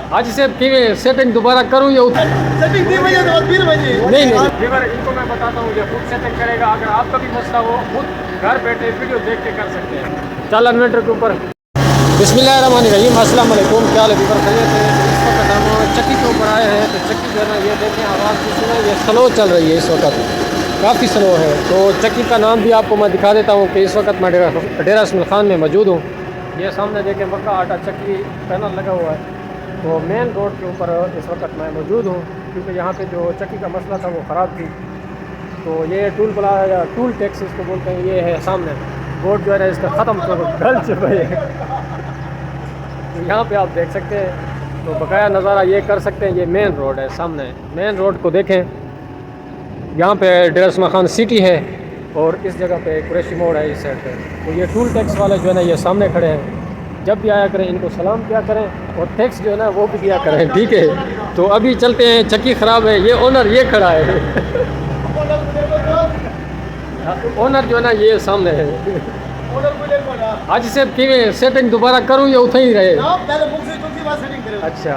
आज से सेटिंग दोबारा करूँ या सेटिंग नहीं बजे तो फिर बजे नहीं नहीं इनको मैं बताता हूँ, ये खुद सेटिंग करेगा। अगर आपका भी मसला हो खुद घर बैठे वीडियो देख के कर सकते हैं। चल इन्वर्टर के ऊपर बिस्मिल्लाहिर्रहमानिर्रहीम, अस्सलाम वालेकुम। क्या हाल है? खैरियत है? इस वक्त हम चक्की के ऊपर आए हैं, तो चक्की जो है ना, ये देखें आवाज़ की सुना, ये स्लो चल रही है इस वक्त, काफ़ी स्लो है। तो चक्की का नाम भी आपको मैं दिखा देता हूँ कि इस वक्त मैं डेरा इस्माइल खान में मौजूद हूँ। ये सामने देखें मक्का आटा चक्की पैनल लगा हुआ है। तो मेन रोड के ऊपर इस वक्त मैं मौजूद हूँ, क्योंकि यहाँ पे जो चक्की का मसला था वो ख़राब थी। तो ये टूल प्लाजा, टूल टैक्स इसको बोलते हैं, ये है सामने बोर्ड जो है ना इसका ख़त्म तो गल चुका है। तो यहाँ पे आप देख सकते हैं, तो बकाया नज़ारा ये कर सकते हैं। ये मेन रोड है, सामने मेन रोड को देखें। यहाँ पे डेरा इस्माइल खान सिटी है और इस जगह पे कुरैशी मोड़ है इस साइड पे। तो ये टूल टैक्स वाले जो है ना ये सामने खड़े हैं। जब भी आया करें इनको सलाम किया करें और टैक्स जो है ना वो भी दिया करें, ठीक है। तो अभी चलते हैं, चक्की ख़राब है, ये ओनर ये खड़ा है। ओनर जो है ना ये सामने है। आज से सेटिंग दोबारा करूँ या उठा ही रहे? अच्छा,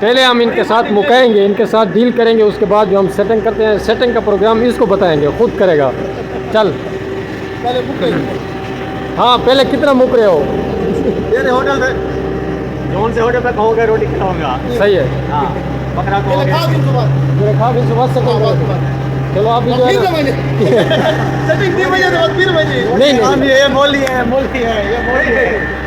पहले हम इनके साथ मुकाएंगे, इनके साथ डील करेंगे, उसके बाद जो हम सेटिंग करते हैं, सेटिंग का प्रोग्राम इसको बताएंगे, खुद करेगा। चल हाँ, पहले कितना मुक रहे हो? होटल में जोन से होटल पे खाऊंगा, रोटी खिलाऊंगा। सही है। हाँ, बकरा को मेरे खा भी सुबह से। चलो आप भी जो है सेटिंग नहीं बजे तो फिर बजे नहीं ये बोली है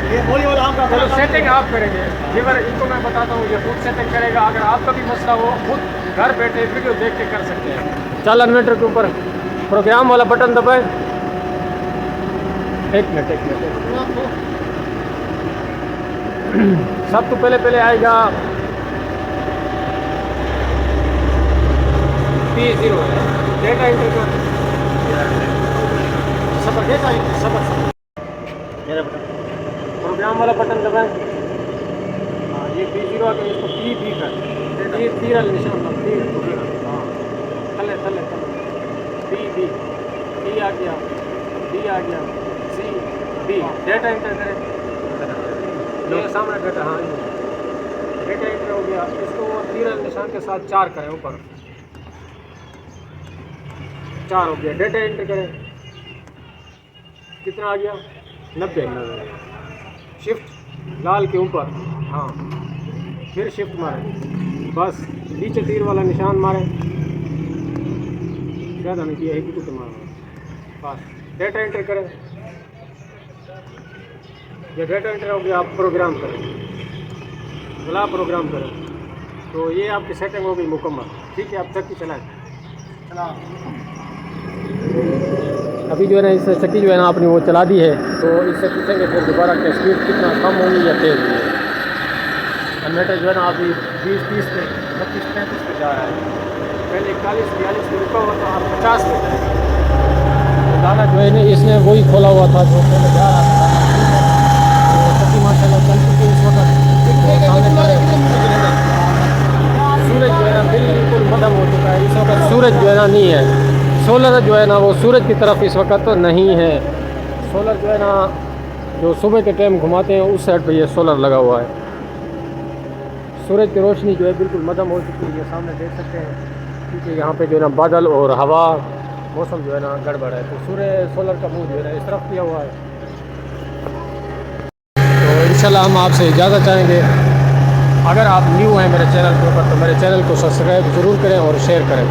ये बोली वाला हम चलो सेटिंग आप करेंगे। जेवर इनको मैं बताता हूँ, ये खुद सेटिंग करेगा। अगर आपका भी मसला हो खुद घर बैठे वीडियो देख के कर सकते हैं। चल इन्वर्टर के ऊपर प्रोग्राम वाला बटन दबाएं। एक मिनट सब तो पहले आएगा P0 है डेटा एंट्री का सब मेरा बटन प्रोग्राम वाला बटन दबाएं। हाँ, ये P0 आ गया, इसको P कर ये तीर वाला निशान पर तीर हाँ थले B आ गया, D आ गया, C D डेटा एंटर करें। ये सामने डेटा, हाँ डेटा एंटर हो गया। इसको तीर वाले निशान के साथ 4 करें, ऊपर 4 हो गया। डेटा एंटर करें, कितना आ गया? 90। शिफ्ट लाल के ऊपर, हाँ फिर शिफ्ट मारें, बस नीचे तीर वाला निशान मारें। ज़्यादा नहीं किया, एक ही कुछ मारें बस। डेटा एंटर करें, ये डेटा एंटर हो गया। आप प्रोग्राम करें, भला प्रोग्राम करें। तो ये आपकी सेटिंग हो गई मुकम्मल, ठीक है। आप चक्की चलाएं। अभी जो है ना इस चक्की जो है ना आपने वो चला दी है, तो इससे पूछेंगे फिर दोबारा कि स्पीड कितना कम होगी या तेज़ होगी। इन्वर्टर जो है ना अभी 20-30 पे 32-35 पे जा रहा है। पहले 41-42 पे रुका हुआ था, अब 50 पे जाएगा। तो दाना जो है ना इसने वही खोला हुआ था जो पहले जा रहा था। तो चक्की माशाल्लाह चल चुकी है इस वक्त। सूरज जो है ना बिल्कुल मदम हो चुका है इस वक्त। सूरज जो है ना नहीं है, सोलर जो है ना वो सूरज की तरफ इस वक्त तो नहीं है। सोलर जो है ना जो सुबह के टाइम घुमाते हैं उस साइड पे ये सोलर लगा हुआ है। सूरज की रोशनी जो है बिल्कुल मदम हो चुकी है, ये सामने देख सकते हैं। क्योंकि यहाँ पे जो है ना बादल और हवा मौसम जो है ना गड़बड़ है, तो सूर्य सोलर का मुँह जो है ना इस तरफ किया हुआ है। तो इंशाल्लाह हम आपसे इजाज़त चाहेंगे। अगर आप न्यू हैं मेरे चैनल के ऊपर तो मेरे चैनल को सब्सक्राइब ज़रूर करें और शेयर करें।